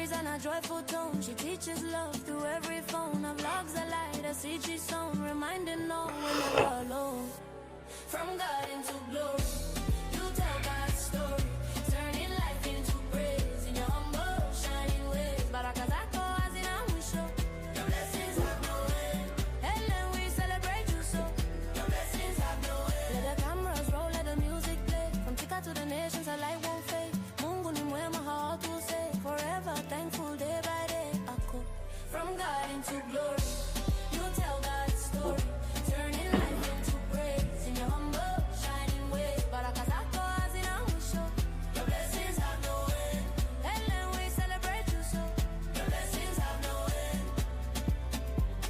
memories and a joyful tone. She teaches love through every phone. Her vlogs a light, a CG song, reminding no we're never alone. From God into glory, you tell God's story, turning life into praise in your humble, shining ways. Barakazako hazina mwisho, your blessings have no end. And then we celebrate you so, your blessings have no end. Let the cameras roll, let the music play. From Tika to the nations, our light won't fade. Mungu ni mwema, her heart will say, forever thankful day by day. Ako. From God into glory, you tell God's story, turning life into praise in your humble, shining ways. Barakazako hazina mwisho, your blessings have no end. And then we celebrate you so, your blessings have no end.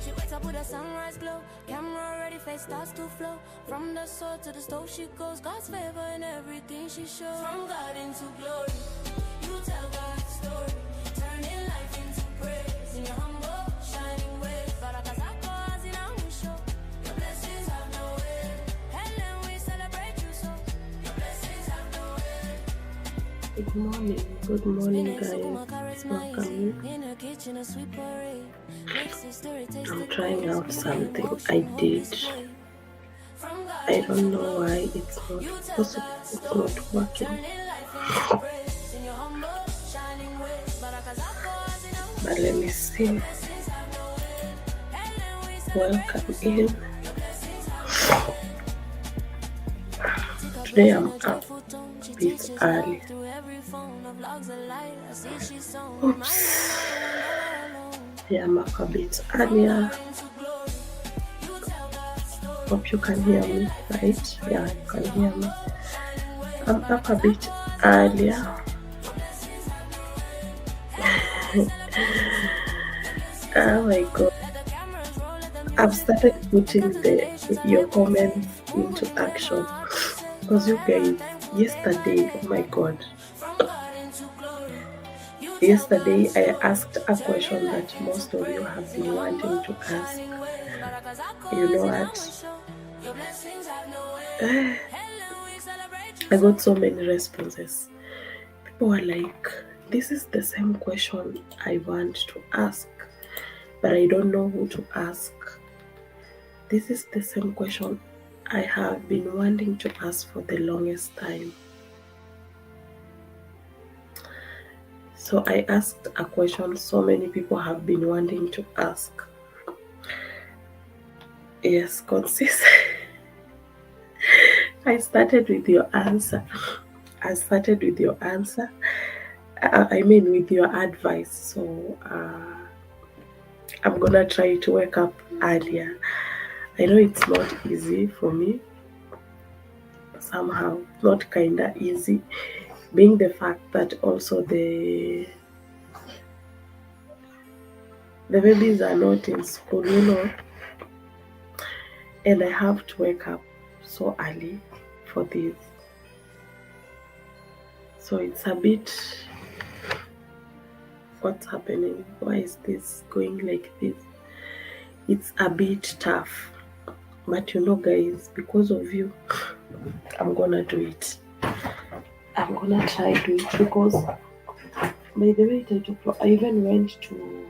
She wakes up with a sunrise glow, camera ready, face starts to flow. From the sword to the stove she goes, God's favor in everything she shows. From God into glory, you tell God's story, turning life into praise in your humble, shining ways. Barakazako hazina mwisho, your blessings have no end. And then we celebrate you so, your blessings have no end. Good morning guys, welcome. In her kitchen, a sweet parade. I'm trying out something I did. I don't know why it's not possible, it's not working. But let me see. Welcome in. Today I'm up a bit early. Oops. Yeah, I'm up a bit earlier. Hope you can hear me, right? Yeah, you can hear me. I'm up a bit earlier. Oh my god. I've started putting your comments into action. Because you guys, yesterday, oh my god. Yesterday I asked a question that most of you have been wanting to ask. You know what? I got so many responses. People were like, this is the same question I want to ask, but I don't know who to ask. This is the same question I have been wanting to ask for the longest time. So I asked a question so many people have been wanting to ask. Yes, consist. I started with your answer. I mean with your advice. So I'm gonna try to wake up earlier. I know it's not easy for me. Somehow, not kinda easy. Being the fact that also the babies are not in school, you know. And I have to wake up so early for this. So it's a bit, what's happening? Why is this going like this? It's a bit tough. But you know guys, because of you, I'm gonna do it. I'm gonna try to do it because, by the way, I even went to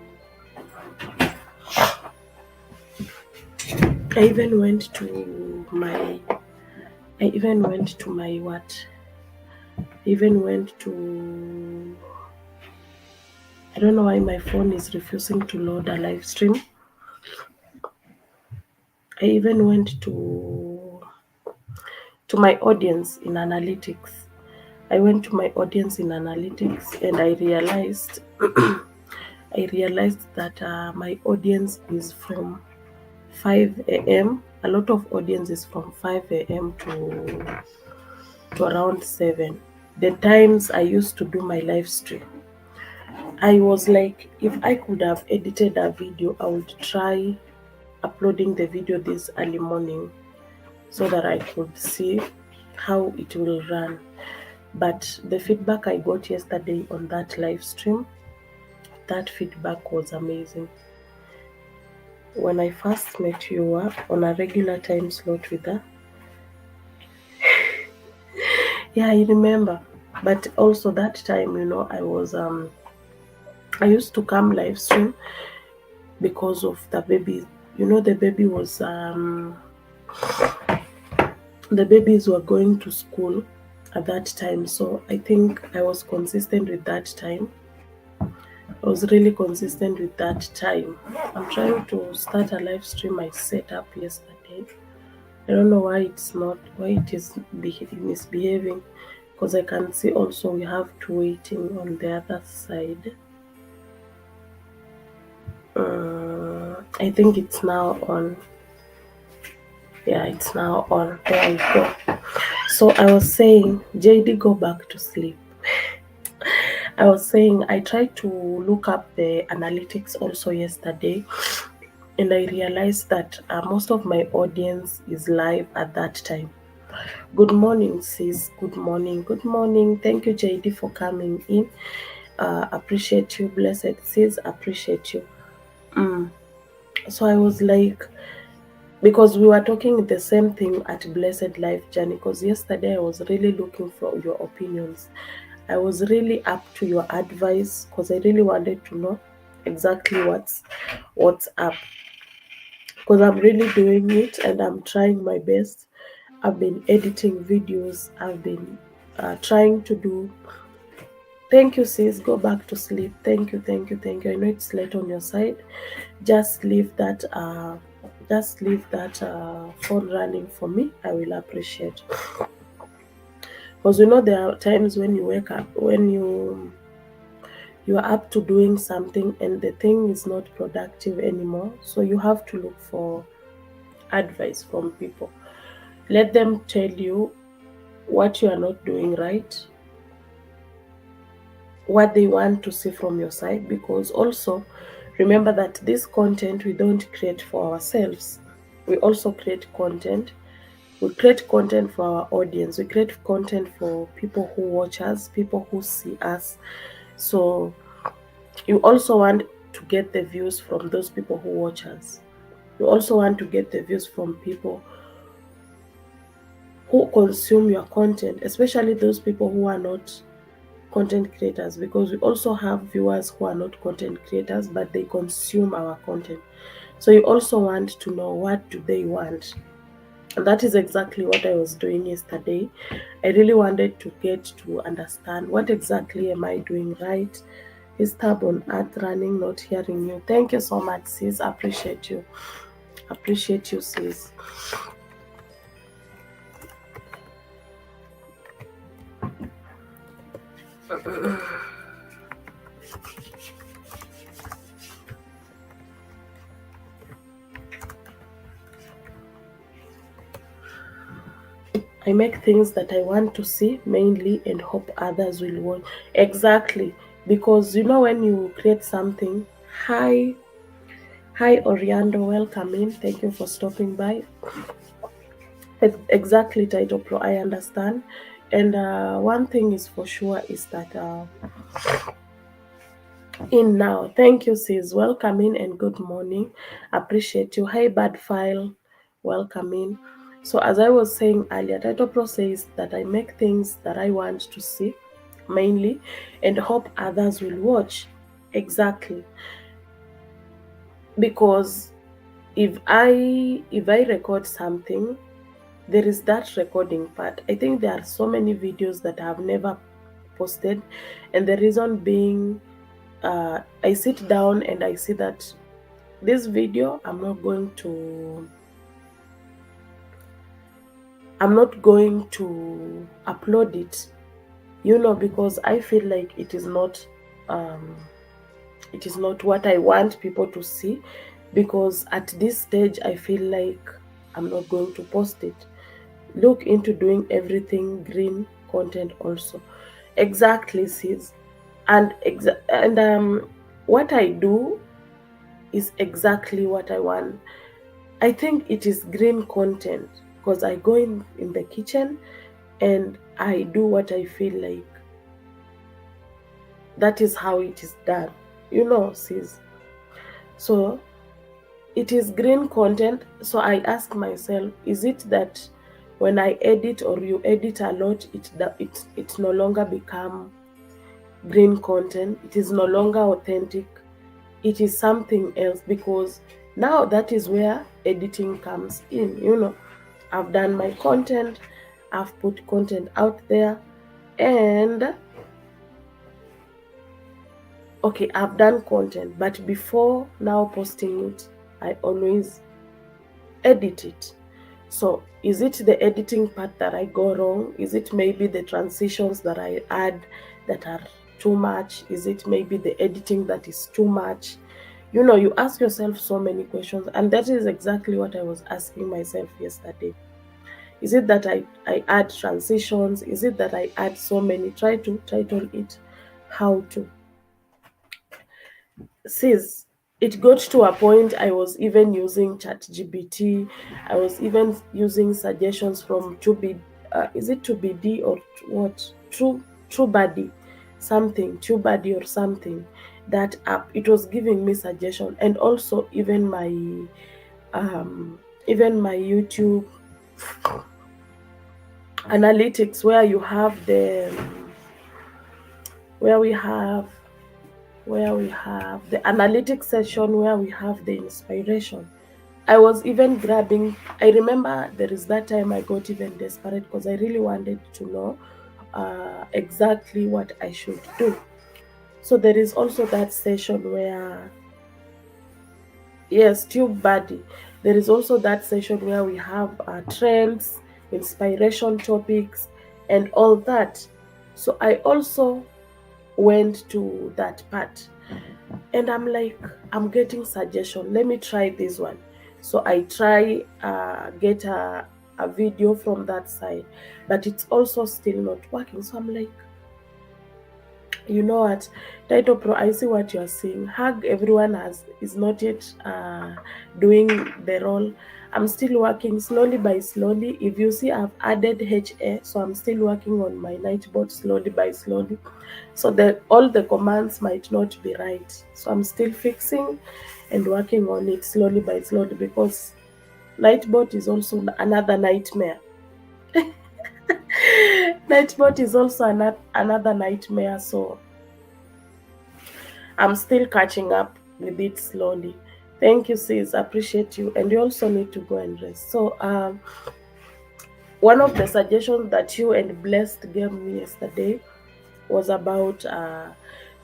I don't know why my phone is refusing to load a live stream. I even went to my audience in analytics. I went to my audience in analytics and I realized that my audience is from 5 a.m. A lot of audience is from 5 a.m. to around 7. The times I used to do my live stream, I was like, if I could have edited a video, I would try uploading the video this early morning so that I could see how it will run. But the feedback I got yesterday on that live stream, that feedback was amazing. When I first met you, were on a regular time slot with her. Yeah, I remember. But also that time, you know, I was I used to come live stream because of the baby. You know, the babies were going to school at that time, so I think I was consistent with that time. I was really consistent with that time. I'm trying to start a live stream I set up yesterday. I don't know why it is misbehaving, because I can see also we have two waiting on the other side. I think it's now on. Yeah, it's now on. There we go. So I was saying, JD, go back to sleep. I was saying I tried to look up the analytics also yesterday, and I realized that most of my audience is live at that time. Good morning, sis. Good morning. Good morning. Thank you, JD, for coming in. Appreciate you, blessed sis. Appreciate you. So I was like, because we were talking the same thing at Blessed Life Journey, because yesterday I was really looking for your opinions. I was really up to your advice because I really wanted to know exactly what's up, because I'm really doing it and I'm trying my best. I've been editing videos. I've been trying to do. Thank you, sis. Go back to sleep. Thank you, thank you, thank you. I know it's late on your side. Just leave that. Phone running for me. I will appreciate. Because you know there are times when you wake up, when you are up to doing something and the thing is not productive anymore. So you have to look for advice from people. Let them tell you what you are not doing right, what they want to see from your side, because also remember that this content we don't create for ourselves. We also create content. We create content for our audience. We create content for people who watch us, people who see us. So you also want to get the views from those people who watch us. You also want to get the views from people who consume your content, especially those people who are not content creators, because we also have viewers who are not content creators but they consume our content. So you also want to know what do they want. And that is exactly what I was doing yesterday. I really wanted to get to understand what exactly am I doing right. Is tab on earth running, not hearing you? Thank you so much, sis. Appreciate you. Appreciate you, sis. I make things that I want to see mainly and hope others will watch. Exactly. Because you know when you create something, hi Oriando, welcome in. Thank you for stopping by. Exactly, Title Pro, I understand. And one thing is for sure is that in now. Thank you, sis. Welcome in and good morning. Appreciate you. Hi, Bad File. Welcome in. So, as I was saying earlier, Title Pro says that I make things that I want to see mainly and hope others will watch. Exactly. Because if I record something, there is that recording part. I think there are so many videos that I have never posted, and the reason being I sit down and I see that this video I'm not going to upload it, because I feel like it is not what I want people to see, because at this stage I feel like I'm not going to post it. Look into doing everything green content also. Exactly, sis. And what I do is exactly what I want. I think it is green content because I go in the kitchen and I do what I feel like. That is how it is done, sis. So it is green content. So I ask myself, is it that when I edit or you edit a lot, it no longer become green content, it is no longer authentic. It is something else, because now that is where editing comes in. I've done my content, I've put content out there, and okay, I've done content, but before now posting it, I always edit it. So is it the editing part that I go wrong? Is it maybe the transitions that I add that are too much? Is it maybe the editing that is too much? You ask yourself so many questions, and that is exactly what I was asking myself yesterday. Is it that I add transitions? Is it that I add so many? Try to title it how to. Sis, it got to a point I was even using ChatGPT. I was even using suggestions from is it TubeBuddy or what? TrueBuddy, something, TubeBuddy or something. That app, it was giving me suggestion, and also even my YouTube analytics, where you have the where we have the analytics session, where we have the inspiration. I was even grabbing, I remember there is that time I got even desperate because I really wanted to know exactly what I should do. So there is also that session where, yes, TubeBuddy. There is also that session where we have trends, inspiration topics, and all that. So I also went to that part, and I'm like, I'm getting suggestion, let me try this one. So I try get a video from that side, but it's also still not working. So I'm like, you know what, Title Pro, I see what you're saying. Hug everyone is not yet doing the role. I'm still working slowly by slowly. If you see, I've added HA, so I'm still working on my Nightbot slowly by slowly. So that all the commands might not be right. So I'm still fixing and working on it slowly by slowly, because Nightbot is also another nightmare. Nightbot is also another nightmare. So I'm still catching up with it slowly. Thank you, sis. Appreciate you. And you also need to go and rest. So one of the suggestions that you and Blessed gave me yesterday was about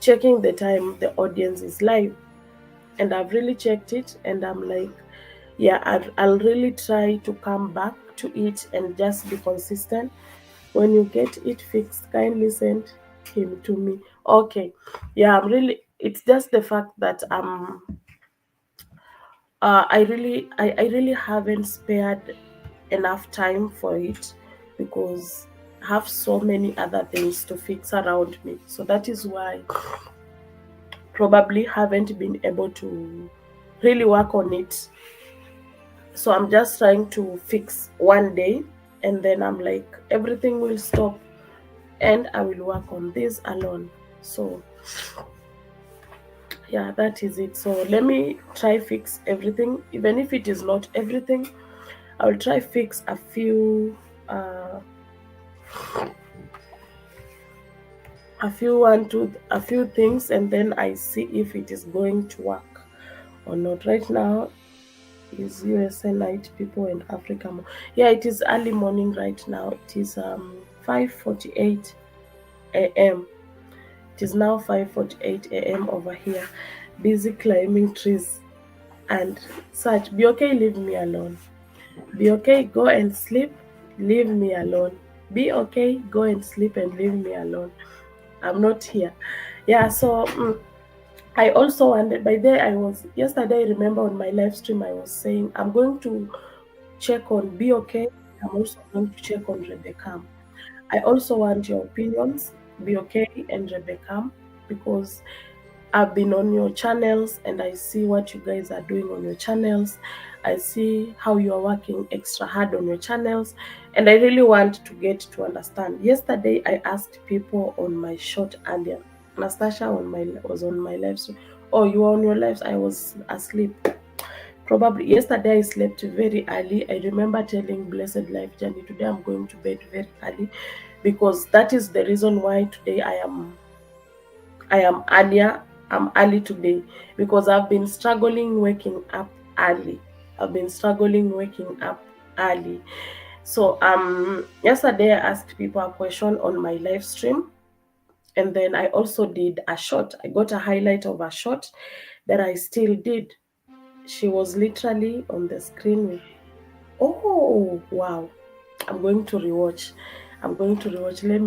checking the time the audience is live. And I've really checked it, and I'm like, yeah, I'll really try to come back to it and just be consistent. When you get it fixed, kindly send him to me. Okay. Yeah, it's just the fact that I really haven't spared enough time for it, because I have so many other things to fix around me. So that is why probably haven't been able to really work on it. So I'm just trying to fix one day, and then I'm like, everything will stop and I will work on this alone. So yeah, that is it. So let me try fix everything, even if it is not everything. I'll try fix a few things, and then I see if it is going to work or not. Right now is USA night, people, and Africa. Yeah, it is early morning right now. It is 5:48 a.m. It is now 5:48 a.m. over here. Busy climbing trees and such. Be okay, leave me alone. Be okay, go and sleep, leave me alone. Be okay, go and sleep and leave me alone. I'm not here. Yeah, so I also wanted, by there I was, yesterday I remember on my live stream I was saying, I'm going to check on Be Okay. I'm also going to check on Rebecca. I also want your opinions, Be Okay and Rebecca, because I've been on your channels and I see what you guys are doing on your channels. I see how you are working extra hard on your channels, and I really want to get to understand. Yesterday I asked people on my short earlier. Nastasia was on my live stream. Oh, you were on your lives? I was asleep. Probably yesterday I slept very early. I remember telling Blessed Life Journey, today I'm going to bed very early, because that is the reason why today I am I am earlier. I'm early today because I've been struggling waking up early. I've been struggling waking up early. So yesterday I asked people a question on my live stream, and then I also did a shot. I got a highlight of a shot that I still did. She was literally on the screen with, oh wow. I'm going to rewatch. I'm going to rewatch. Let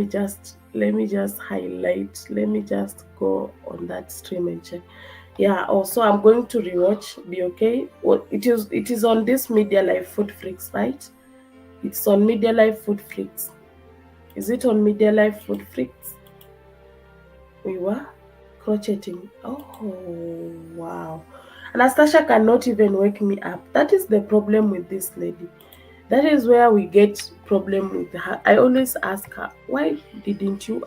me just highlight. Let me just go on that stream and check. Yeah, also I'm going to rewatch Be Okay. Well, it is on this Media Life Food Freaks, right? It's on Media Life Food Freaks. Is it on Media Life Food Freaks? We were crocheting. Oh wow. Anastasia cannot even wake me up. That is the problem with this lady. That is where we get problem with her. I always ask her, why didn't you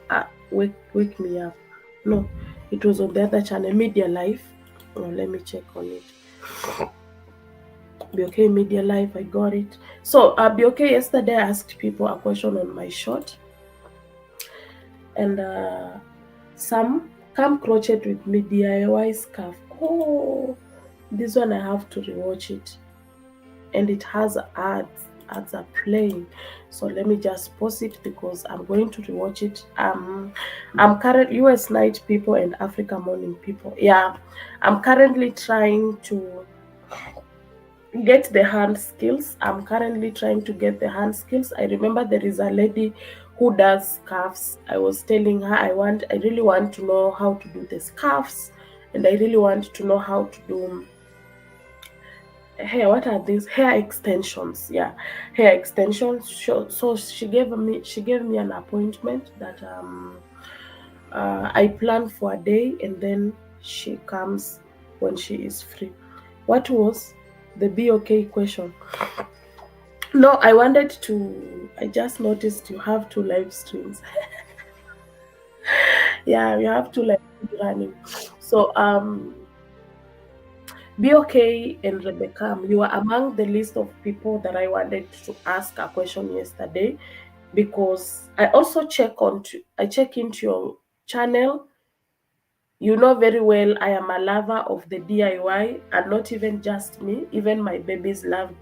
wake me up? No, it was on the other channel, Media Life. Oh, let me check on it. Be Okay Media Life, I got it. So Be Okay yesterday I asked people a question on my short, and some come crochet with me DIY scarf. Oh, this one I have to rewatch it, and it has ads are playing. So let me just pause it because I'm going to rewatch it. I'm current US night people and Africa morning people. Yeah, I'm currently trying to get the hand skills. I'm currently trying to get the hand skills. I remember there is a lady who does scarves. I was telling her I really want to know how to do the scarves, and I really want to know how to do hair. What are these? Hair extensions. Yeah, hair extensions. So she gave me an appointment that I plan for a day, and then she comes when she is free. What was the Be Okay question? No, I just noticed you have two live streams. Yeah, you have two live streams running. So Be Okay and Rebecca, you were among the list of people that I wanted to ask a question yesterday, because I check into your channel. You know very well I am a lover of the DIY, and not even just me, even my babies love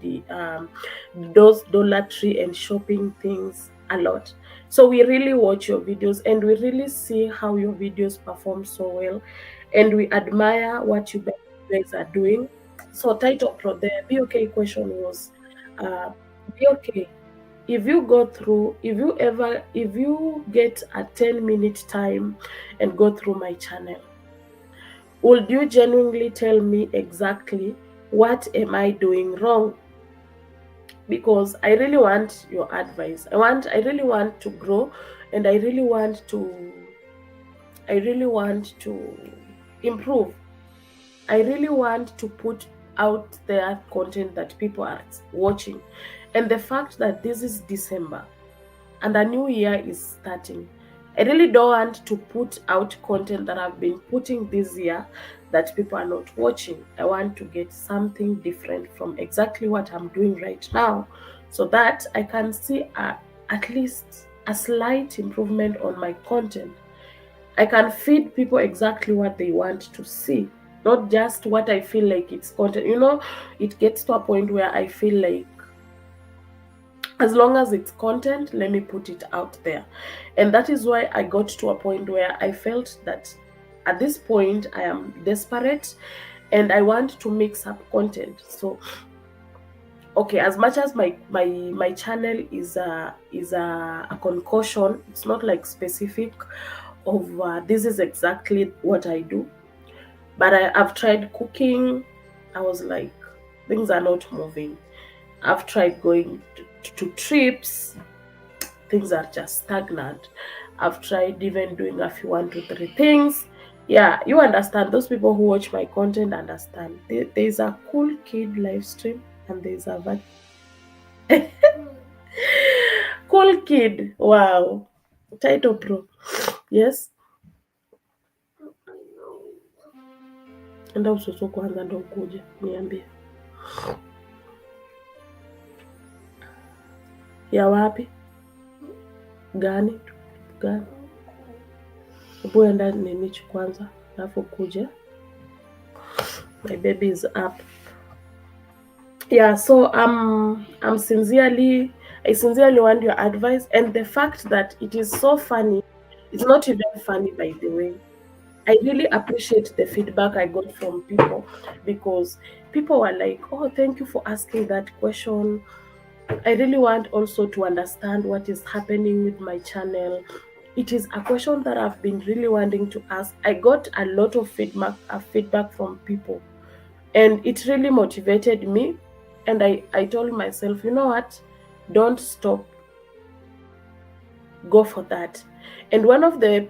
those Dollar Tree and shopping things a lot. So we really watch your videos, and we really see how your videos perform so well, and we admire what you guys are doing. So title pro the Be Okay question was, uh, Be Okay, if you get a 10-minute time and go through my channel, would you genuinely tell me exactly what am I doing wrong? Because I really want your advice. I really want to grow, and I really want to improve. I really want to put out there content that people are watching. And the fact that this is December and a new year is starting, I really don't want to put out content that I've been putting this year that people are not watching. I want to get something different from exactly what I'm doing right now, so that I can see at least a slight improvement on my content. I can feed people exactly what they want to see, not just what I feel like it's content. It gets to a point where I feel like, as long as it's content, let me put it out there. And that is why I got to a point where I felt that at this point I am desperate and I want to mix up content. So okay, as much as my channel is a concoction, it's not like specific of this is exactly what I do. But I've tried cooking. I was like, things are not moving. I've tried going to trips. Things are just stagnant. I've tried even doing a few 1, 2, 3 things. Yeah, you understand. Those people who watch my content understand. There's a cool kid live stream, and there's a cool kid. Wow. Title pro. Yes. Enda usoso kwanza ndo ukuje niambie. Ya wapi? Gani? Gani? Hebu enda ninichi kwanza, alafu kuje. My baby is up. Yeah, so I sincerely want your advice, and the fact that it is so funny, it's not even funny, by the way. I really appreciate the feedback I got from people, because people were like, "Oh, thank you for asking that question. I really want also to understand what is happening with my channel." It is a question that I've been really wanting to ask. I got a lot of feedback from people, and it really motivated me. And I told myself, you know what? Don't stop. Go for that. And one of the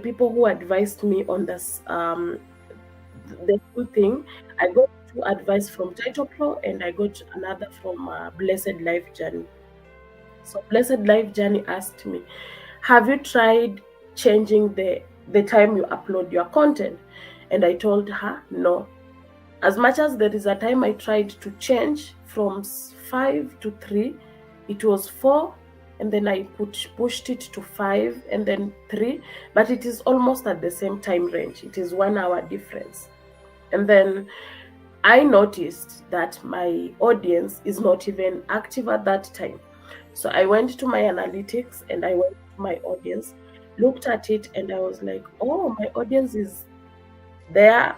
people who advised me on this the two thing, I got two advice from Title Pro, and I got another from Blessed Life Journey. So Blessed Life Journey asked me, have you tried changing the time you upload your content? And I told her no. As much as there is a time I tried to change from 5 to 3, it was 4, and then I pushed it to 5 and then 3, but it is almost at the same time range. It is 1 hour difference. And then I noticed that my audience is not even active at that time. So I went to my analytics and I went to my audience, looked at it, and I was like, oh, my audience is there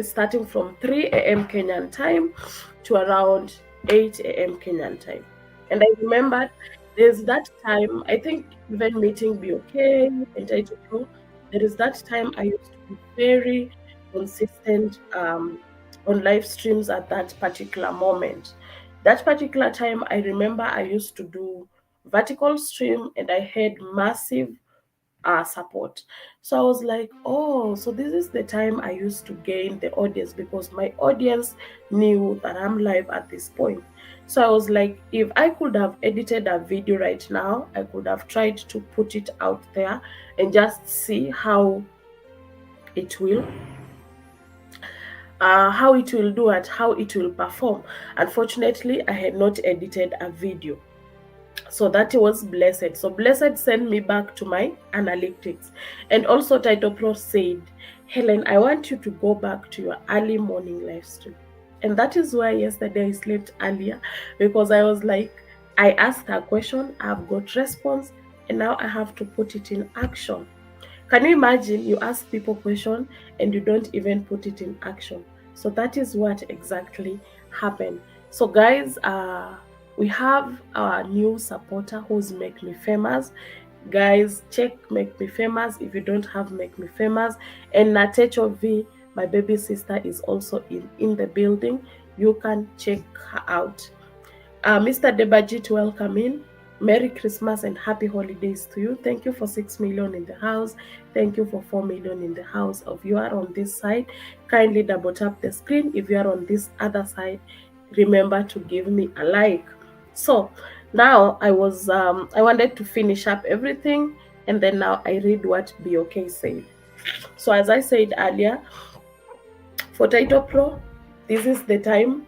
starting from 3 a.m. Kenyan time to around 8 a.m. Kenyan time. And I remembered there's that time, I think even meeting Be Okay and Title Pro, there is that time I used to be very consistent on live streams at that particular moment. That particular time, I remember I used to do vertical stream and I had massive support. So I was like, oh, so this is the time I used to gain the audience, because my audience knew that I'm live at this point. So I was like, if I could have edited a video right now, I could have tried to put it out there and just see how it will do and how it will perform. Unfortunately, I had not edited a video. So that was Blessed. So Blessed sent me back to my analytics. And also Title Pro said, Helen, I want you to go back to your early morning live stream. And that is why yesterday I slept earlier, because I was like, I asked a question, I've got response, and now I have to put it in action. Can you imagine you ask people question and you don't even put it in action? So that is what exactly happened. So guys, we have our new supporter who's Make Me Famous. Guys, check Make Me Famous if you don't have Make Me Famous. And Natecho V, my baby sister, is also in the building. You can check her out. Mr. Debajit, welcome in. Merry Christmas and happy holidays to you. Thank you for 6 million in the house. Thank you for 4 million in the house. If you are on this side, kindly double tap the screen. If you are on this other side, remember to give me a like. So now I wanted to finish up everything, and then now I read what Be Okay said. So as I said earlier, for Title Pro, this is the time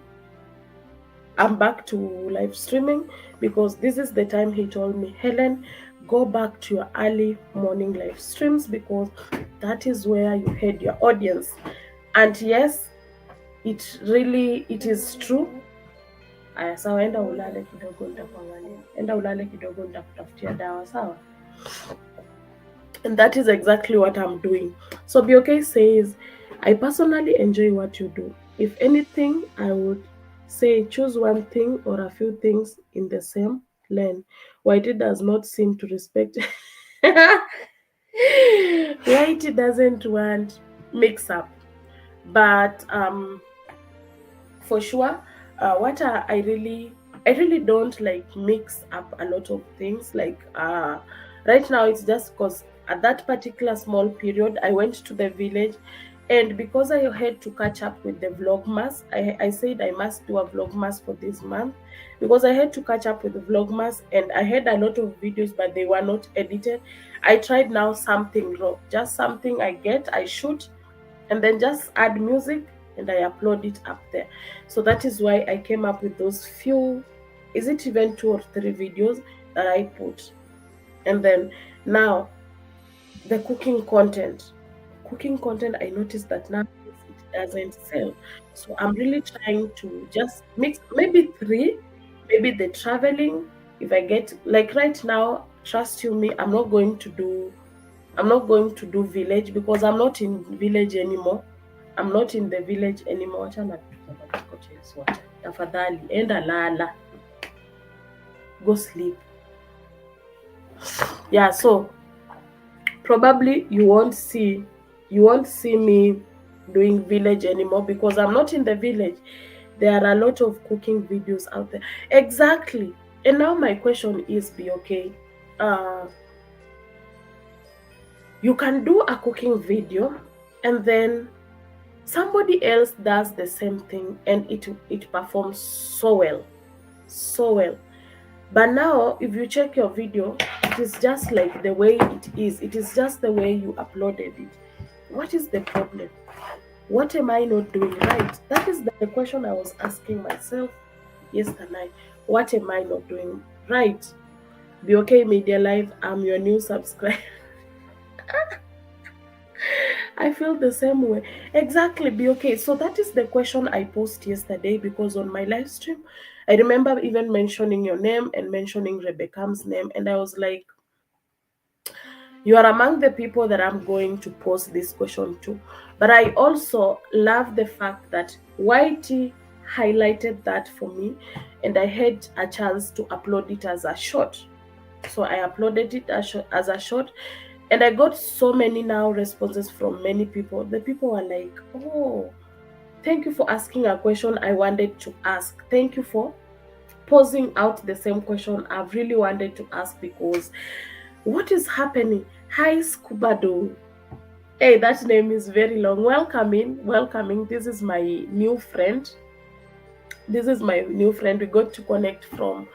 I'm back to live streaming, because this is the time he told me, Helen, go back to your early morning live streams, because that is where you had your audience. And yes, it is true. Aya, sawa, enda ulale kidogo, nitakuangalia. Enda ulale kidogo, nitakutafutia dawa, sawa? And that is exactly what I'm doing. So Be Okay says, I personally enjoy what you do. If anything, I would say choose one thing or a few things in the same lane. Whitey does not seem to respect. Whitey doesn't want mix up. But for sure, what I really don't like mix up a lot of things. Like right now, it's just because at that particular small period, I went to the village, and because I had to catch up with the Vlogmas, I said I must do a Vlogmas for this month, because I had to catch up with the Vlogmas, and I had a lot of videos, but they were not edited. I tried now something raw, just something I shoot, and then just add music and I upload it up there. So that is why I came up with those few, is it even 2 or 3 videos that I put. And then now the cooking content, I noticed that now it doesn't sell. So I'm really trying to just mix maybe three, maybe the traveling. If I get like right now, trust you me, I'm not going to do village because I'm not in village anymore. I'm not in the village anymore. Acha na tafadhali enda lala, go sleep. Yeah, so probably you won't see me doing village anymore because I'm not in the village. There are a lot of cooking videos out there. Exactly. And now my question is, be okay. Uh, you can do a cooking video and then somebody else does the same thing and it performs so well. So well. But now, if you check your video, it is just like the way it is. It is just the way you uploaded it. What is the problem? What am I not doing right? That is the question I was asking myself yesterday. What am I not doing right? Be okay, Media Live. I'm your new subscriber. I feel the same way. Exactly, be okay. So that is the question I posed yesterday because on my live stream, I remember even mentioning your name and mentioning Rebecca's name, and I was like, you are among the people that I'm going to pose this question to. But I also love the fact that YT highlighted that for me, and I had a chance to upload it as a short. So I uploaded it as a short, and I got so many now responses from many people. The people were like, oh, thank you for asking a question I wanted to ask. Thank you for posing out the same question I've really wanted to ask because what is happening? Hi, Scubado. Hey, that name is very long. Welcome in. Welcome in. This is my new friend. We got to connect from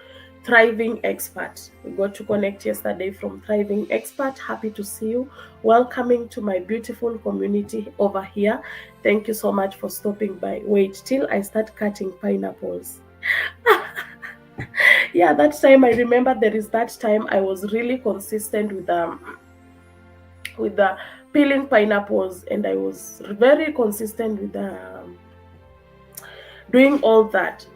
Thriving Expert. We got to connect yesterday from Thriving Expert. Happy to see you. Welcoming to my beautiful community over here. Thank you so much for stopping by. Wait till I start cutting pineapples. Yeah, that time I remember there is that time I was really consistent with the peeling pineapples, and I was very consistent with doing all that.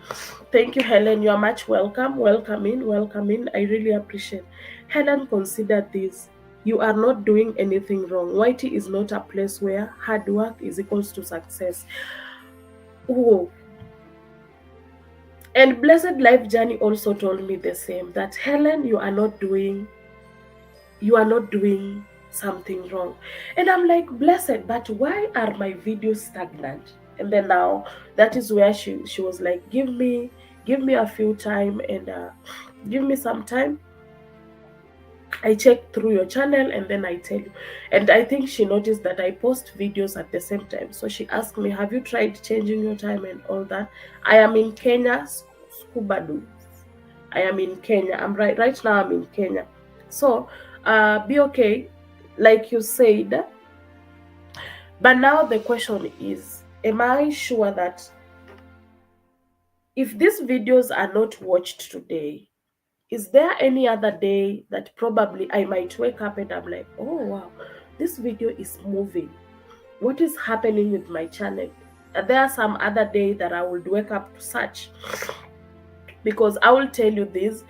Thank you, Helen. You are much welcome. Welcome in. Welcome in. I really appreciate. Helen, consider this. You are not doing anything wrong. YT is not a place where hard work is equals to success. Oh. And Blessed Life Journey also told me the same, that Helen, you are not doing something wrong. And I'm like, Blessed, but why are my videos stagnant? And then now that is where she was like, give me a few time and give me some time. I check through your channel and then I tell you. And I think she noticed that I post videos at the same time. So she asked me, have you tried changing your time and all that? I am in Kenya, Scubado. I am in Kenya. Right now I'm in Kenya. So be okay, like you said. But now the question is, am I sure that if these videos are not watched today, is there any other day that probably I might wake up and I'm like, oh wow, this video is moving. What is happening with my channel? There are some other day that I would wake up to search. Because I will tell you this.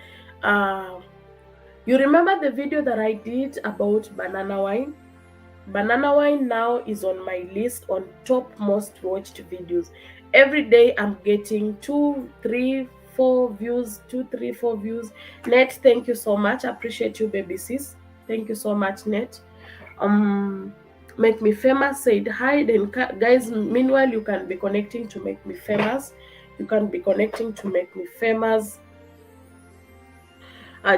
You remember the video that I did about banana wine? Banana wine now is on my list on top most watched videos. Every day I'm getting 2, 3, 4 views, 2, 3, 4 views. Net, thank you so much. I appreciate you, baby sis. Thank you so much, Net. Make Me Famous said hi. Then guys, meanwhile you can be connecting to Make Me Famous. You can be connecting to Make Me Famous.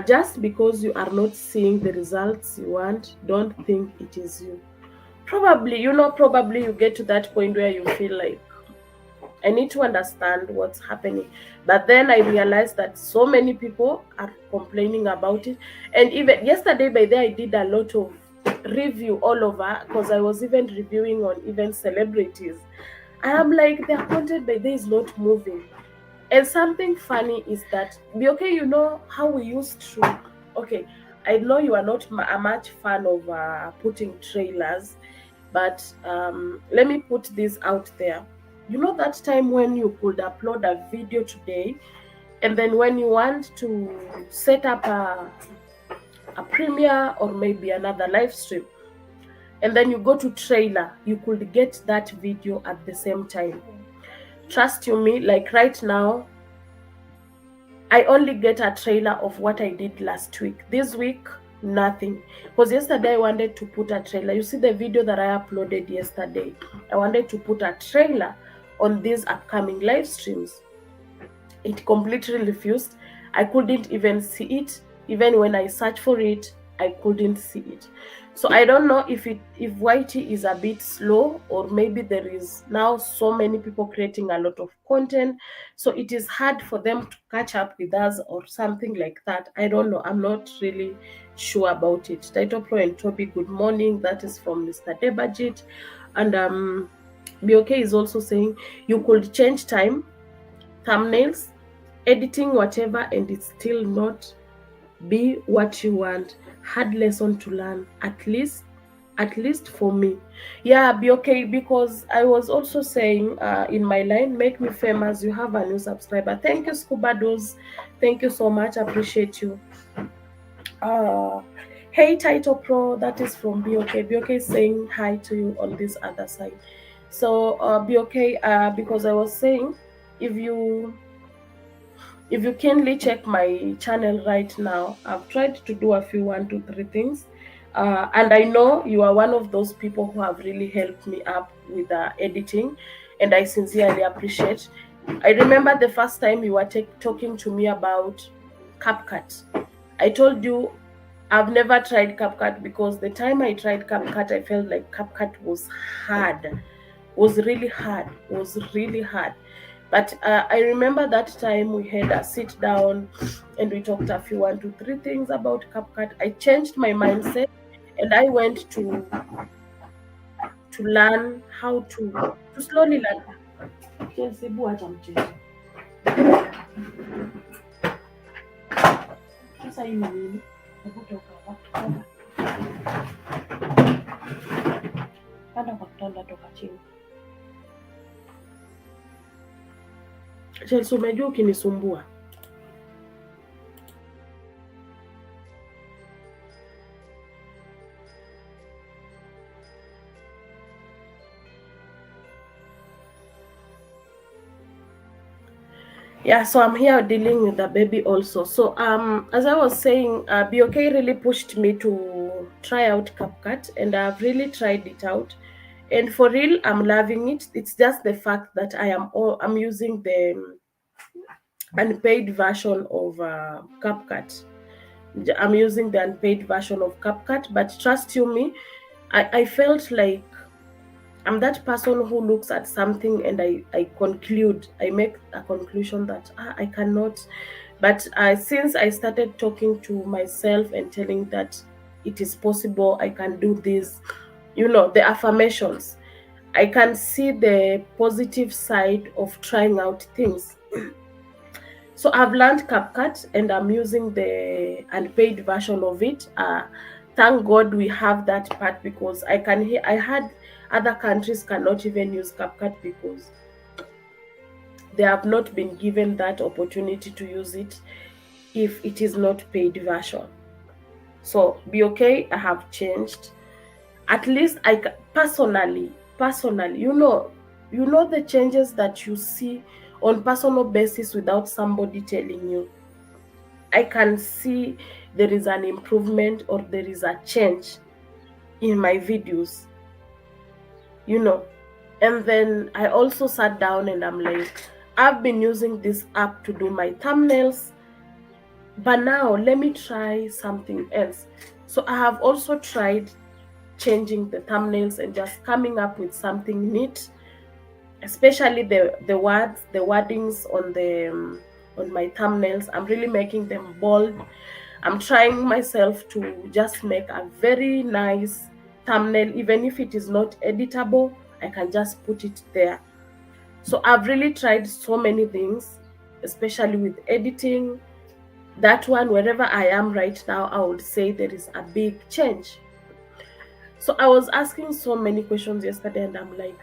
Just because you are not seeing the results you want, don't think it is you. Probably you get to that point where you feel like, I need to understand what's happening. But then I realized that so many people are complaining about it. And even yesterday, by the I did a lot of review all over, because I was even reviewing on even celebrities. And I'm like, their content by day is not moving. And something funny is that, be okay, you know how we used to, okay, I know you are not a much fan of putting trailers, but let me put this out there. You know that time when you could upload a video today, and then when you want to set up a premiere or maybe another live stream, and then you go to trailer, you could get that video at the same time. Trust you me, like right now, I only get a trailer of what I did last week. This week, nothing. Because yesterday I wanted to put a trailer. You see the video that I uploaded yesterday. I wanted to put a trailer on these upcoming live streams. It completely refused. I couldn't even see it. Even when I searched for it, I couldn't see it. So I don't know if YT is a bit slow, or maybe there is now so many people creating a lot of content, so it is hard for them to catch up with us or something like that. I don't know. I'm not really sure about it. Title Pro and Toby, good morning. That is from Mr. Debajit. And BOK is also saying you could change time, thumbnails, editing, whatever, and it's still not be what you want. Hard lesson to learn, at least for me. Yeah, be okay, because I was also saying in my line, make me famous, you have a new subscriber. Thank you, Scuba Dose. Thank you so much. Appreciate you. Hey Title Pro, that is from BOK. BOK is saying hi to you on this other side. So BOK, because I was saying, if you kindly check my channel right now, I've tried to do a few 1, 2, 3 things, and I know you are one of those people who have really helped me up with editing, and I sincerely appreciate. I remember the first time you were talking to me about CapCut. I told you I've never tried CapCut, because the time I tried CapCut, I felt like CapCut was hard, was really hard. But I remember that time we had a sit down and we talked a few 1, 2, 3 things about CapCut. I changed my mindset and I went to learn how to slowly learn. Chelsea, buacha mchezo. Sasa hii ni nini? Hebu toka hapo. Panda kwa kitanda, toka chini. Chelsea, umejua ukinisumbua. Yeah, so I'm here dealing with the baby also. So as I was saying, BOK really pushed me to try out CapCut, and I've really tried it out. And for real, I'm loving it. It's just the fact that I'm using the unpaid version of CapCut. I'm using the unpaid version of CapCut, but trust you me, I felt like I'm that person who looks at something and I make a conclusion that I cannot. But since I started talking to myself and telling that it is possible, I can do this, the affirmations, I can see the positive side of trying out things. So I've learned CapCut and I'm using the unpaid version of it. Thank God we have that part, because I had other countries cannot even use CapCut because they have not been given that opportunity to use it if it is not paid version. So BOK, I have changed. At least I personally, you know the changes that you see on personal basis without somebody telling you. I can see there is an improvement or there is a change in my videos, and then I also sat down and I'm like, I've been using this app to do my thumbnails, but now let me try something else. So I have also tried changing the thumbnails and just coming up with something neat, especially the wordings on my thumbnails. I'm really making them bold. I'm trying myself to just make a very nice thumbnail. Even if it is not editable, I can just put it there. So I've really tried so many things, especially with editing. that one, wherever I am right now, I would say there is a big change. So I was asking so many questions yesterday, and I'm like,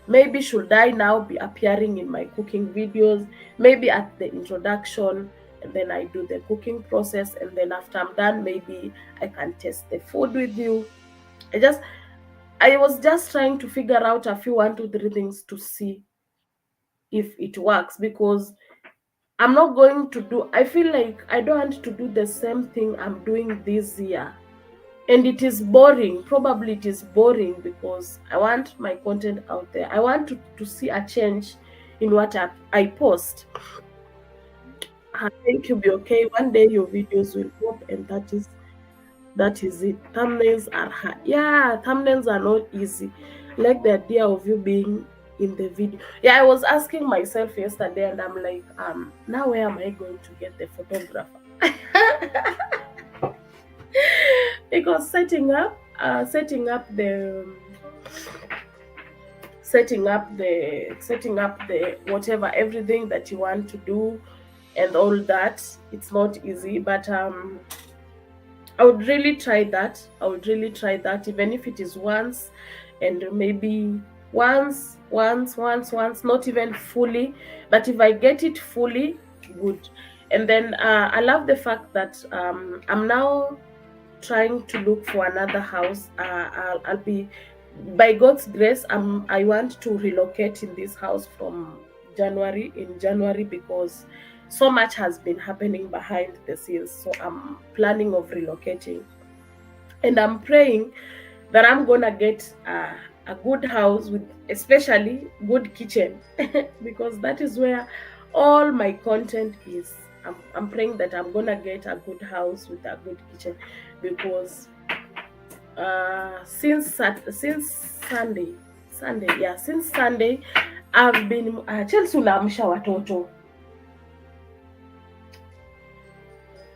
maybe should I now be appearing in my cooking videos, maybe at the introduction, and then I do the cooking process, and then after I'm done, maybe I can test the food with you. I was just trying to figure out a few 1, 2, 3 things to see if it works, because I'm not going to do, I feel like I don't want to do the same thing I'm doing this year. And it is boring. Probably it is boring because I want my content out there. I want to see a change in what I post. I think you'll be okay. One day your videos will pop, and that is it. Thumbnails are hard. Yeah, thumbnails are not easy. Like the idea of you being in the video. Yeah, I was asking myself yesterday, and I'm like, now where am I going to get the photographer? Because setting up the whatever, everything that you want to do and all that, it's not easy. But I would really try that. Even if it is once, and maybe once, not even fully. But if I get it fully, good. And then I love the fact that I'm now trying to look for another house. I'll be, by God's grace, I want to relocate in this house from in January, because so much has been happening behind the scenes. So I'm planning of relocating, and I'm praying that I'm gonna get a good house with especially good kitchen, because that is where all my content is. I'm praying that I'm gonna get a good house with a good kitchen, because since Sunday I've been Chelsea unaamsha watoto.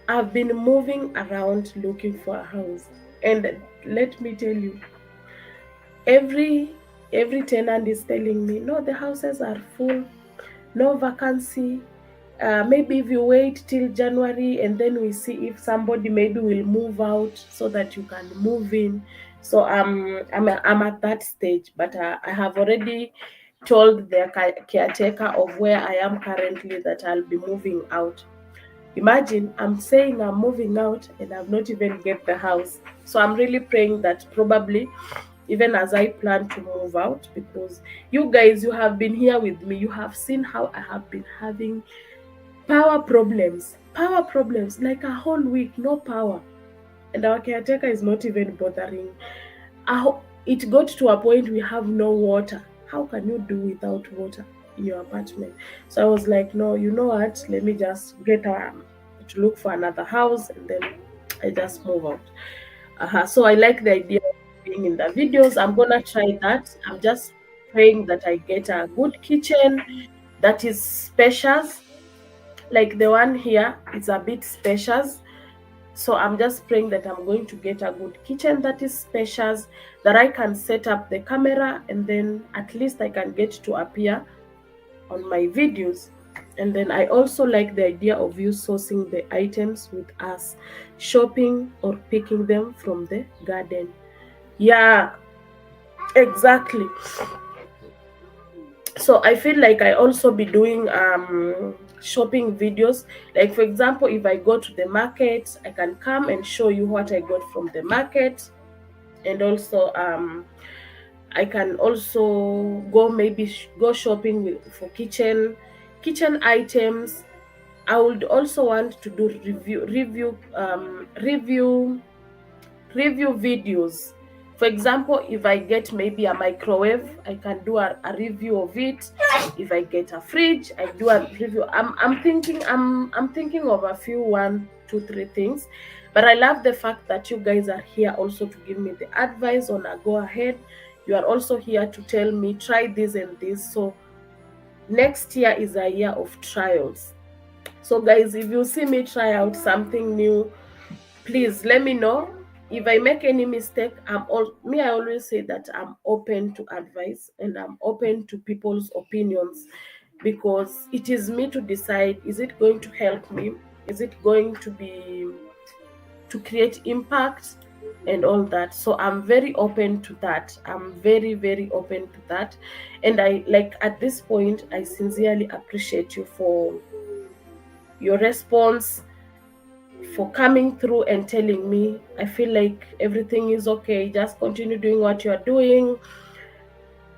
I've been moving around looking for a house, and let me tell you, every tenant is telling me, no, the houses are full, no vacancy. Maybe if you wait till January, and then we see if somebody maybe will move out so that you can move in. So I'm at that stage, but I have already told the caretaker of where I am currently that I'll be moving out. Imagine, I'm saying I'm moving out and I've not even get the house. So I'm really praying that probably, even as I plan to move out, because you guys, you have been here with me, you have seen how I have been having power problems, like a whole week, no power. And our caretaker is not even bothering. It got to a point we have no water. How can you do without water in your apartment? So I was like, no, you know what? Let me just get to look for another house, and then I just move out. So I like the idea of being in the videos. I'm gonna try that. I'm just praying that I get a good kitchen that is spacious. Like the one here, it's a bit spacious. So I'm just praying that I'm going to get a good kitchen that is spacious, that I can set up the camera, and then at least I can get to appear on my videos. And then I also like the idea of you sourcing the items with us, shopping or picking them from the garden. Yeah, exactly. So I feel like I also be doing shopping videos. Like, for example, if I go to the market, I can come and show you what I got from the market. And also I can also go, maybe go shopping for kitchen items. I would also want to do review videos. For example, if I get maybe a microwave, I can do a review of it. If I get a fridge, I do a review. I'm thinking of a few 1, 2, 3 things. But I love the fact that you guys are here also to give me the advice on a go ahead. You are also here to tell me try this and this. So next year is a year of trials. So guys, if you see me try out something new, please let me know. If I make any mistake, I always say that I'm open to advice, and I'm open to people's opinions, because it is me to decide, is it going to help me Is it going to be to create impact and all that? So I'm very open to that. I'm very, very open to that. And I like, at this point, I sincerely appreciate you for your response, for coming through and telling me. I feel like everything is okay. Just continue doing what you're doing.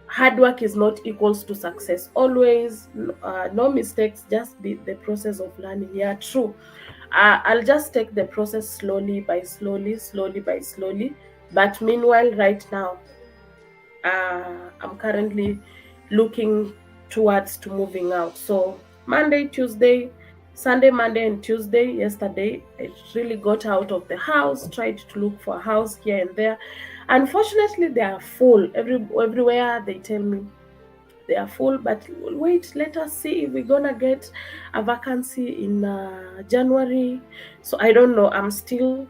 Hard work is not equals to success always. No mistakes, just be the process of learning. Yeah, true. I'll just take the process slowly by slowly, slowly by slowly. But meanwhile, right now, I'm currently looking towards to moving out. So Monday, Tuesday, Sunday, Monday, and Tuesday. Yesterday, I really got out of the house, tried to look for a house here and there. Unfortunately, they are full. Everywhere they tell me they are full, but wait, let us see if we're gonna get a vacancy in January. So I don't know. I'm still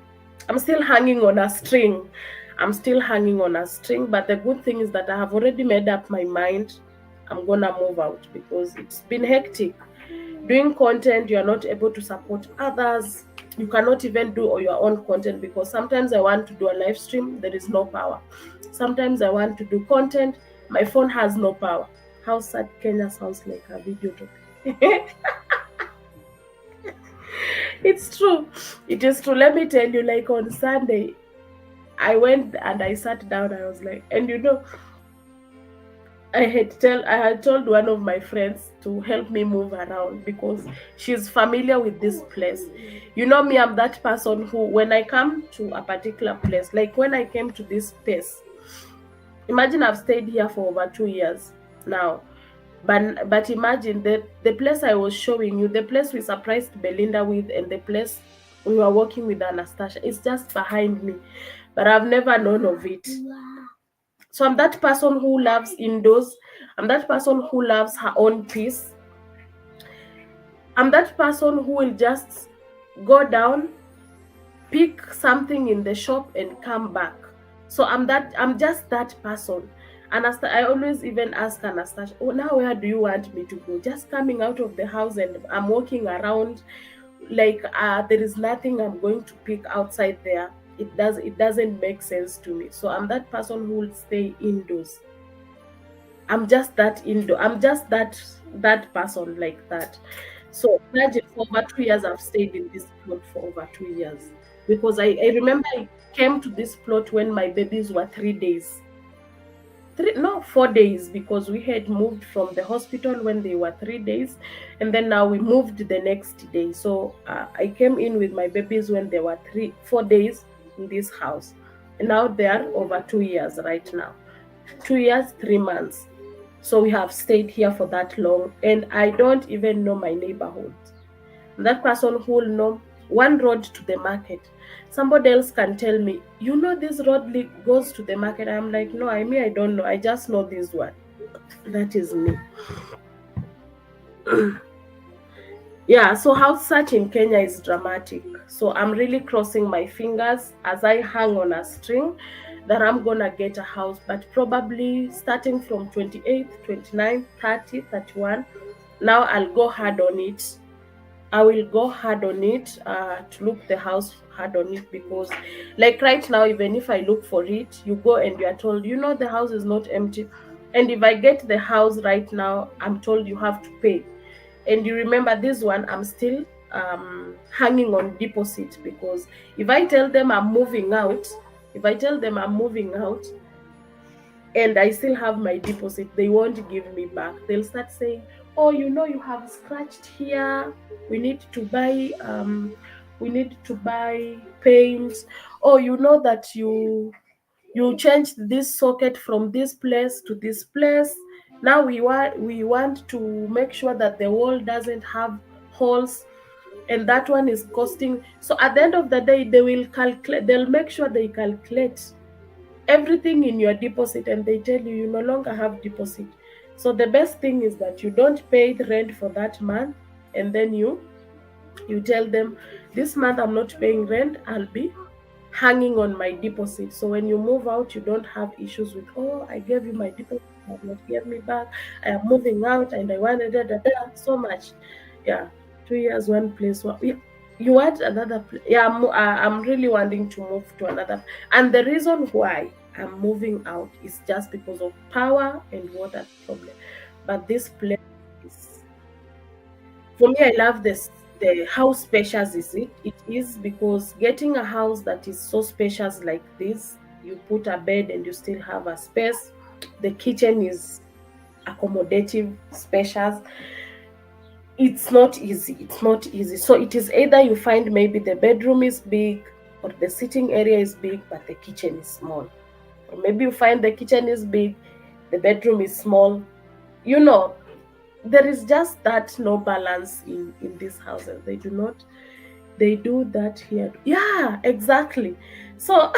hanging on a string. I'm still hanging on a string. But the good thing is that I have already made up my mind. I'm gonna move out because it's been hectic. Doing content, you are not able to support others. You cannot even do your own content because sometimes I want to do a live stream, there is no power. Sometimes I want to do content, my phone has no power. How sad Kenya sounds like a video topic. It's true. It is true. Let me tell you, like on Sunday, I went and I sat down. I was like, and I had told one of my friends to help me move around because she's familiar with this place. You know me, I'm that person who, when I come to a particular place, like when I came to this place, imagine I've stayed here for over 2 years now. But imagine the place I was showing you, the place we surprised Belinda with, and the place we were working with Anastasia, it's just behind me. But I've never known of it. So I'm that person who loves indoors. I'm that person who loves her own peace. I'm that person who will just go down, pick something in the shop and come back. So I'm just that person. I always even ask Anastasia, oh, now where do you want me to go? Just coming out of the house and I'm walking around, like there is nothing I'm going to pick outside there. It doesn't make sense to me. So I'm that person who will stay indoors. I'm just that person like that. So imagine, for over 2 years I've stayed in this plot for over 2 years. Because I remember I came to this plot when my babies were 3 days. 4 days, because we had moved from the hospital when they were 3 days, and then now we moved the next day. So I came in with my babies when they were 4 days in this house, and now they are over 2 years right now. 2 years, 3 months. So we have stayed here for that long, and I don't even know my neighborhood. That person who will know one road to the market. Somebody else can tell me, you know, this road goes to the market. I'm like, no, I don't know. I just know this one. That is me. Yeah, so house search in Kenya is dramatic. So I'm really crossing my fingers as I hang on a string that I'm gonna get a house, but probably starting from 28th, 29th, 30, 31. Now I'll go hard on it. I will go hard on it to look the house hard on it, because like right now, even if I look for it, you go and you are told, you know, the house is not empty. And if I get the house right now, I'm told you have to pay. And you remember this one, I'm still hanging on deposit, because if I tell them I'm moving out, and I still have my deposit, they won't give me back. They'll start saying, oh, you know, you have scratched here. We need to buy paint. Oh, you know that you changed this socket from this place to this place. Now we want to make sure that the wall doesn't have holes, and that one is costing. So at the end of the day, they'll make sure they calculate everything in your deposit, and they tell you no longer have deposit. So the best thing is that you don't pay the rent for that month, and then you tell them, this month I'm not paying rent, I'll be hanging on my deposit. So when you move out, you don't have issues with, oh, I gave you my deposit, you have not given me back, I am moving out and I wanted so much. Yeah, 2 years, one place. Yeah. You want another yeah, I'm really wanting to move to another, and the reason why I'm moving out is just because of power and water problem. But this place is, for me, I love this, the how spacious is it. It is because getting a house that is so spacious like this, you put a bed and you still have a space. The kitchen is accommodative, spacious. It's not easy. It's not easy. So it is either you find maybe the bedroom is big or the sitting area is big, but the kitchen is small. Or maybe you find the kitchen is big, the bedroom is small. You know, there is just that no balance in these houses. They do that here. Yeah, exactly. So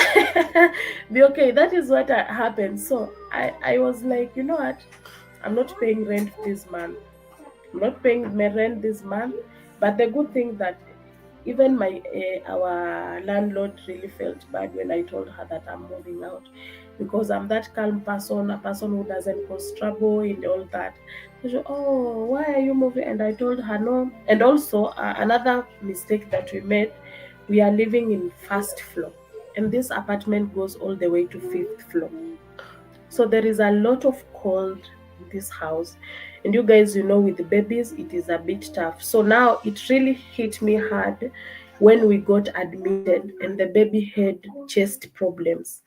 the okay, that is what happened. So I was like, you know what? I'm not paying rent this month. I'm not paying my rent this month. But the good thing that even my our landlord really felt bad when I told her that I'm moving out, because I'm that calm person, a person who doesn't cause trouble and all that. She said, "Oh, why are you moving?" And I told her no. And also another mistake that we made, we are living in first floor, and this apartment goes all the way to fifth floor. So there is a lot of cold in this house. And you guys, with the babies, it is a bit tough. So now it really hit me hard when we got admitted and the baby had chest problems.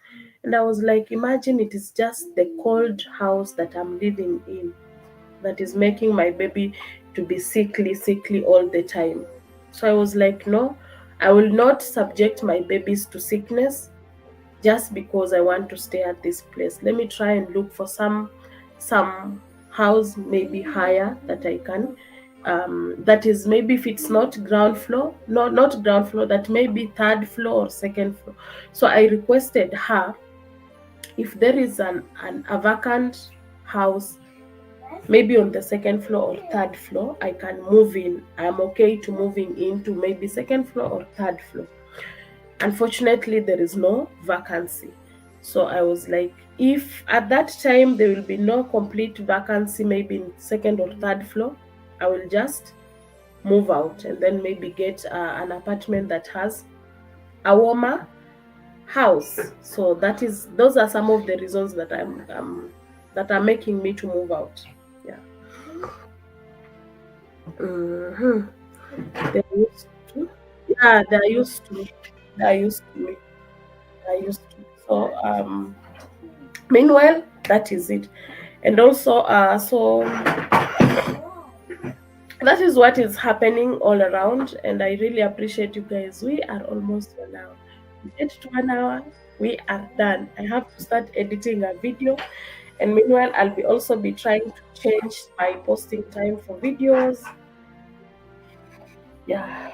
And I was like, imagine it is just the cold house that I'm living in that is making my baby to be sickly, sickly all the time. So I was like, no, I will not subject my babies to sickness just because I want to stay at this place. Let me try and look for some house maybe higher that I can. That is, maybe if it's not ground floor, no, not ground floor, that may be third floor or second floor. So I requested her, if there is a vacant house, maybe on the second floor or third floor, I can move in. I'm okay to moving into maybe second floor or third floor. Unfortunately, there is no vacancy. So I was like, if at that time there will be no complete vacancy, maybe in second or third floor, I will just move out and then maybe get an apartment that has a warmer house. So those are some of the reasons that that are making me to move out. Yeah. Hmm. They're used to. Yeah, they're used to. They're used to me. They're used to. So meanwhile, that is it. And also, so that is what is happening all around. And I really appreciate you guys. We are almost 1 hour. We get to 1 hour. We are done. I have to start editing a video. And meanwhile, I'll be also be trying to change my posting time for videos. Yeah.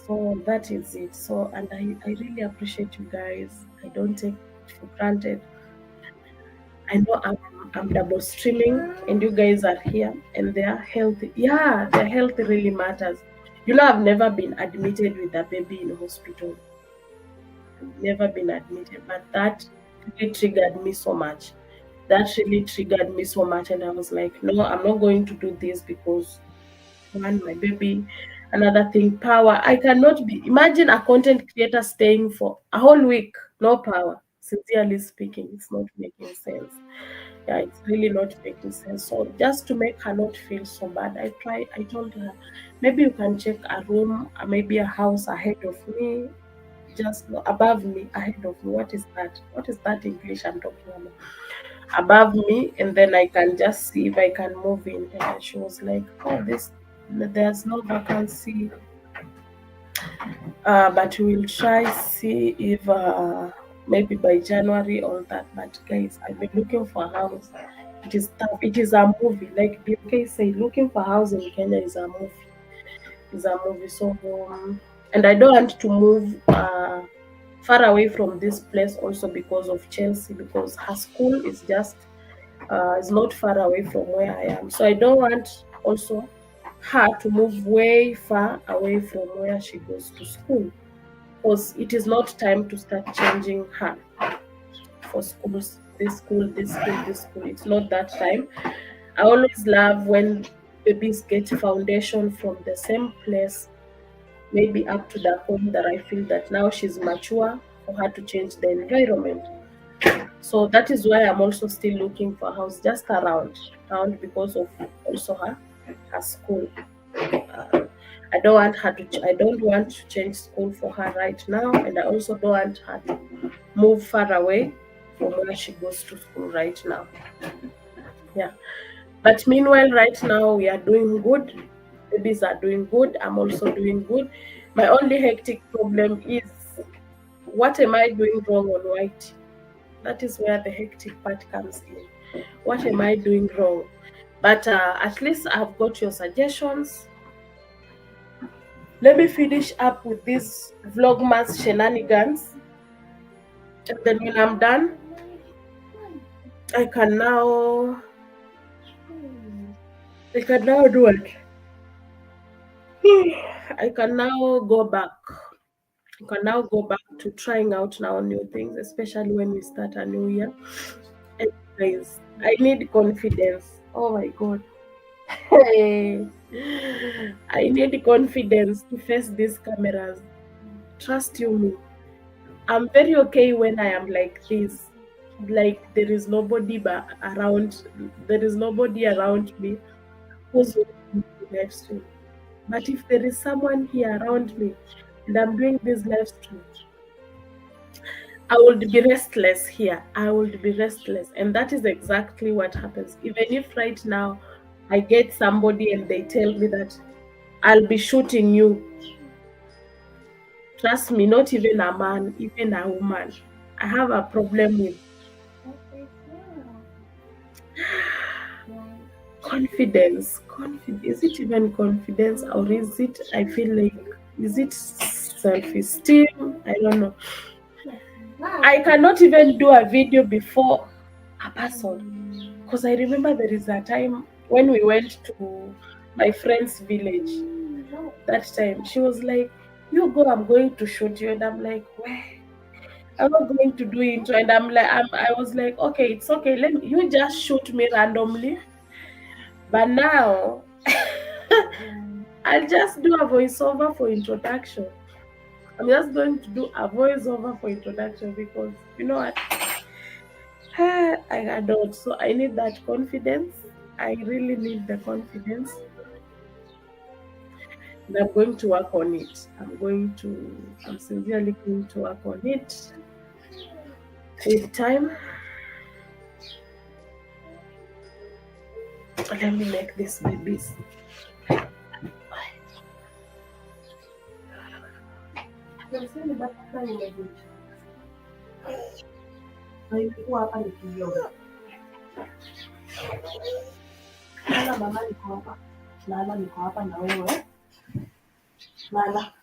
So that is it. So, and I really appreciate you guys. I don't take it for granted. I know I'm double streaming and you guys are here and they are healthy. Yeah, their health really matters. I've never been admitted with a baby in hospital. I've never been admitted, but that really triggered me so much. That really triggered me so much, and I was like, no, I'm not going to do this because one, my baby, another thing, power. I cannot be. Imagine a content creator staying for a whole week, no power. Sincerely speaking, it's not making sense. Yeah, it's really not making sense. So just to make her not feel so bad, I told her, maybe you can check a room, maybe a house ahead of me, just above me, ahead of me. What is that? What is that English I'm talking about? Above me, and then I can just see if I can move in. And she was like, oh, there's no vacancy, but we'll try see if maybe by January all that. But guys, I've been looking for a house. It is tough. It is a movie. Like BK said, looking for a house in Kenya is a movie. Is a movie. So and I don't want to move far away from this place also because of Chelsea, because her school is not far away from where I am. So I don't want also her to move way far away from where she goes to school, because it is not time to start changing her for schools. This school, this school, this school. It's not that time. I always love when babies get foundation from the same place. maybe up to the point that I feel that now she's mature for her to change the environment. So that is why I'm also still looking for a house just around because of also her school. Uh, I don't want to change school for her right now, and I also don't want her to move far away from where she goes to school right now. Yeah. But meanwhile, right now we are doing good. Babies are doing good. I'm also doing good. My only hectic problem is what am I doing wrong on white? That is where the hectic part comes in. What am I doing wrong? But at least I've got your suggestions. Let me finish up with these vlogmas shenanigans, and then when I'm done, I can now do it. I can now go back. I can now go back to trying out now new things, especially when we start a new year. And guys, I need confidence. Oh my god. Hey. I need confidence to face these cameras. Trust you me. I'm very okay when I am like this. Like there is nobody around. There is nobody around me who's watching the live stream. But if there is someone here around me and I'm doing this live stream, I would be restless here. I would be restless. And that is exactly what happens. Even if right now I get somebody and they tell me that I'll be shooting you, trust me, not even a man, even a woman, I have a problem with confidence. Is it even confidence, or is it, I feel like, is it self-esteem? I don't know. I cannot even do a video before a person, because I remember there is a time when we went to my friend's village. That time she was like, you go, I'm going to shoot you. And I'm like, where? I'm not going to do intro. And I was like, okay, it's okay, you just shoot me randomly. But now I'll just do a voiceover for introduction. I'm just going to do a voiceover for introduction because you know what? I adult, so I need that confidence. I really need the confidence. And I'm going to work on it. I'm sincerely going to work on it with time. Let me make these babies. Lala mama, niko hapa. Lala, niko hapa na wewe. Lala.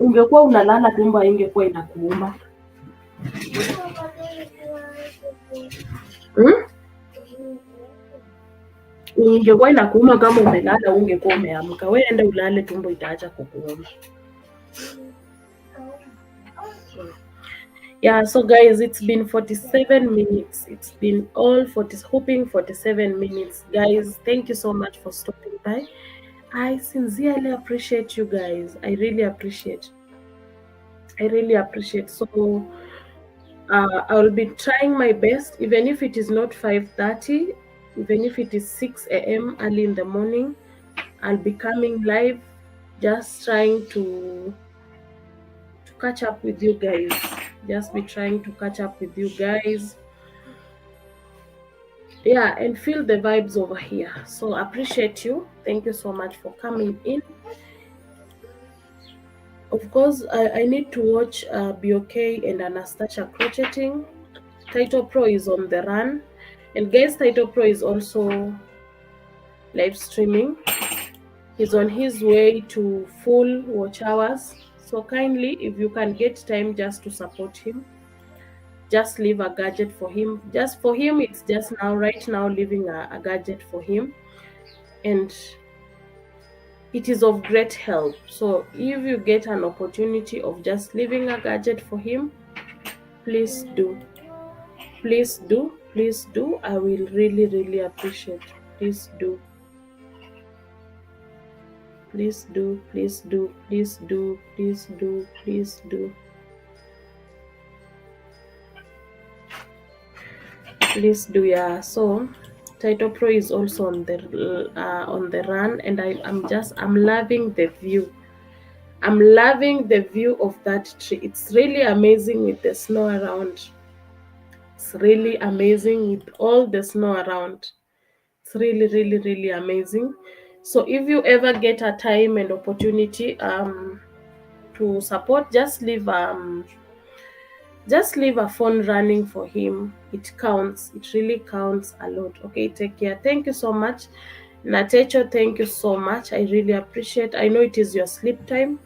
Ungekuwa unalala tumbo haingekuwa inakuuma. Ungekuwa inakuuma kama umelala, ungekuwa umeamka. Wewe enda ulale, tumbo itaacha kukuuma. Yeah, so guys, it's been 47 minutes. It's been all 47 minutes. Guys, thank you so much for stopping by. I sincerely appreciate you guys. I really appreciate. So I will be trying my best, even if it is not 5:30, even if it is 6 a.m. early in the morning, I'll be coming live, just trying to catch up with you guys. Just be trying to catch up with you guys. Yeah, and feel the vibes over here. So appreciate you. Thank you so much for coming in. Of course, I need to watch BOK and Anastasia crocheting. Title Pro is on the run. And guys, Title Pro is also live streaming. He's on his way to full watch hours. So kindly, if you can get time just to support him, just leave a gadget for him. Just for him, it's just right now leaving a gadget for him. And it is of great help. So if you get an opportunity of just leaving a gadget for him, please do. Please do. I will really, really appreciate. Please do. please do, please do, please do, please do, please do. Please do. Yeah, so Title Pro is also on the run, and I'm loving the view. I'm loving the view of that tree. It's really amazing with the snow around. It's really amazing with all the snow around. It's really, really, really amazing. So if you ever get a time and opportunity to support, just leave a phone running for him. It counts. It really counts a lot. Okay, take care. Thank you so much. Natecho, thank you so much. I really appreciate. I know it is your sleep time,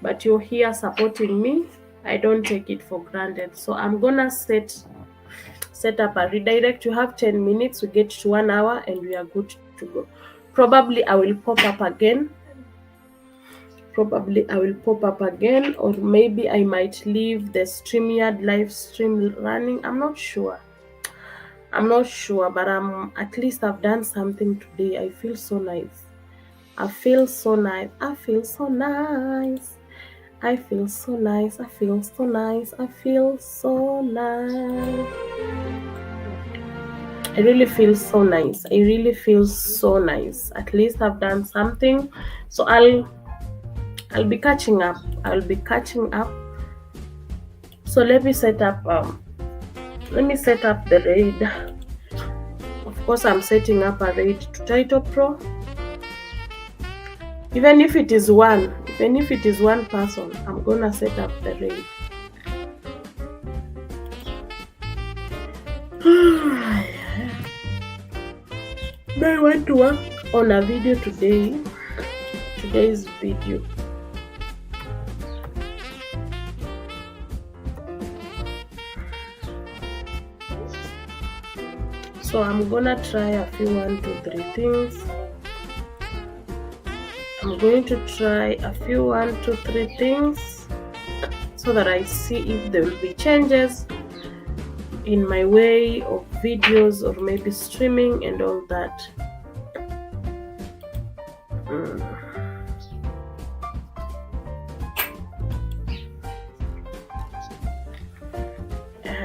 but you're here supporting me. I don't take it for granted. So I'm gonna set up a redirect. You have 10 minutes. We get to 1 hour and we are good to go. Probably I will pop up again. Or maybe I might leave the StreamYard live stream running. I'm not sure, but at least I've done something today. I feel so nice. I feel so nice. I really feel so nice. At least I've done something. So I'll be catching up. So let me set up the raid. Of course, I'm setting up a raid to Title Pro. Even if it is one person, I'm gonna set up the raid. I want to work on a video today. Today's video. So I'm gonna try a few 1, 2, 3 things. I'm going to try a few 1, 2, 3 things so that I see if there will be changes in my way of videos or maybe streaming and all that.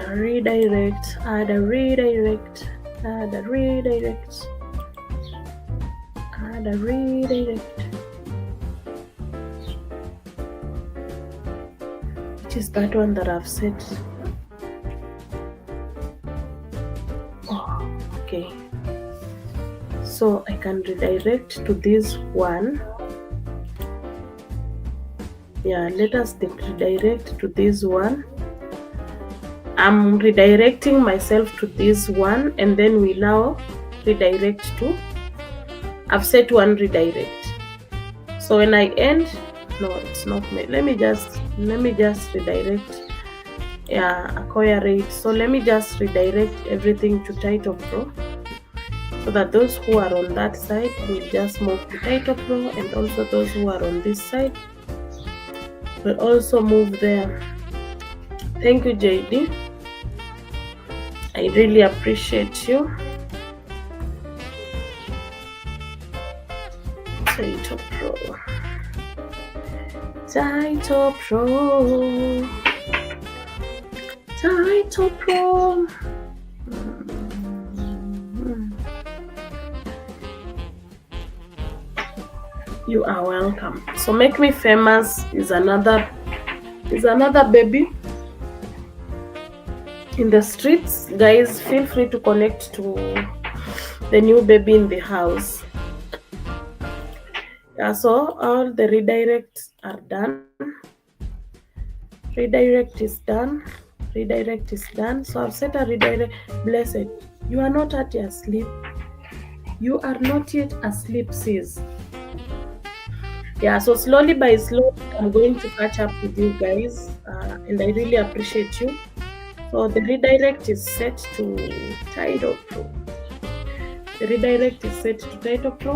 Redirect, add a redirect, which is that one that I've set. Oh, okay, so I can redirect to this one. Yeah, let us redirect to this one. I'm redirecting myself to this one, and then we now redirect to. I've set one redirect. So when I end, no, it's not me. Let me just redirect. Yeah, acquire rate. So let me just redirect everything to Title Pro, so that those who are on that side will just move to Title Pro, and also those who are on this side will also move there. Thank you, JD. I really appreciate you. Title Pro. You are welcome. So Make Me Famous is another baby in the streets. Guys, feel free to connect to the new baby in the house. Yeah, so all the redirects are done. Redirect is done. So I've set a redirect. Blessed, you are not at your sleep. You are not yet asleep, sis. Yeah, so slowly by slowly, I'm going to catch up with you guys, and I really appreciate you. So the redirect is set to Title Pro.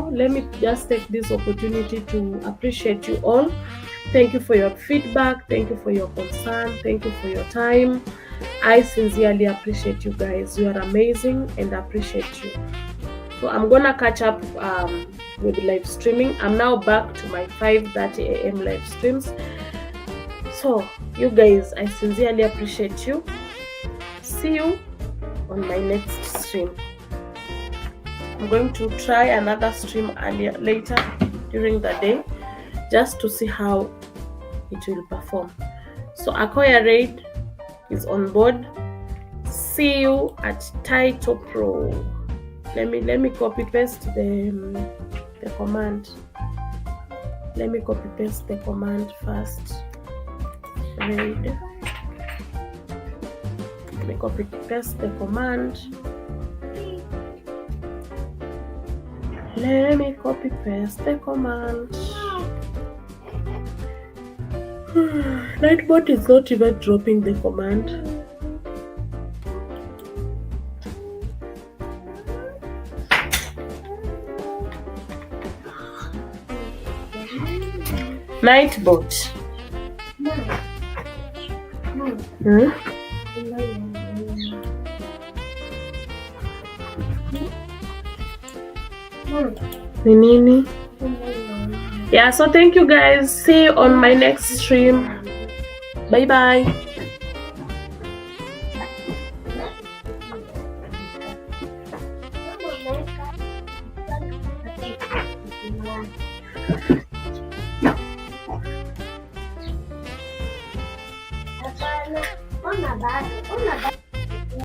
Let me just take this opportunity to appreciate you all. Thank you for your feedback. Thank you for your concern. Thank you for your time. I sincerely appreciate you guys. You are amazing, and I appreciate you. So I'm gonna catch up with live streaming. I'm now back to my 5:30 a.m. live streams. So you guys, I sincerely appreciate you. See you on my next stream. I'm going to try another stream later during the day, just to see how it will perform. So Akoya Raid is on board. See you at Title Pro. Let me copy paste the command. Let me copy paste the command first. Raid. Let me copy paste the command. Let me copy paste the command. Nightbot is not even dropping the command. Nightbot. Nini? Yeah, so thank you guys. See you on my next stream. Bye bye. Una base.